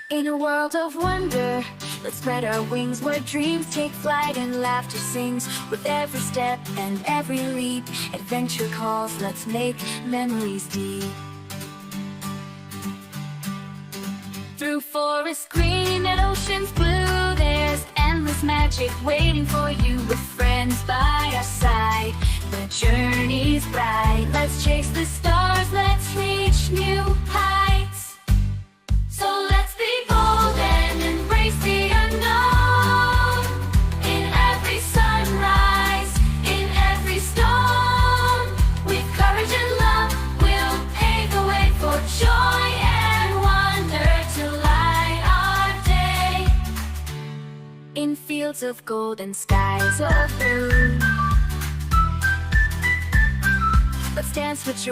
In a world of wonder, let's spread our wings where dreams take flight and laughter sings. With every step and every leap, adventure calls, let's make memories deep. Through forests green and oceans blue, there's endless magic waiting for you. With friends by our side, the journey's bright. Let's chase the stars, let's reach new heights. So let's be bold and embrace the unknown. In every sunrise, in every storm, with courage and love, we'll pave the way for joy and wonder to light our day. In fields of gold and skies of blue, let's dance with joy.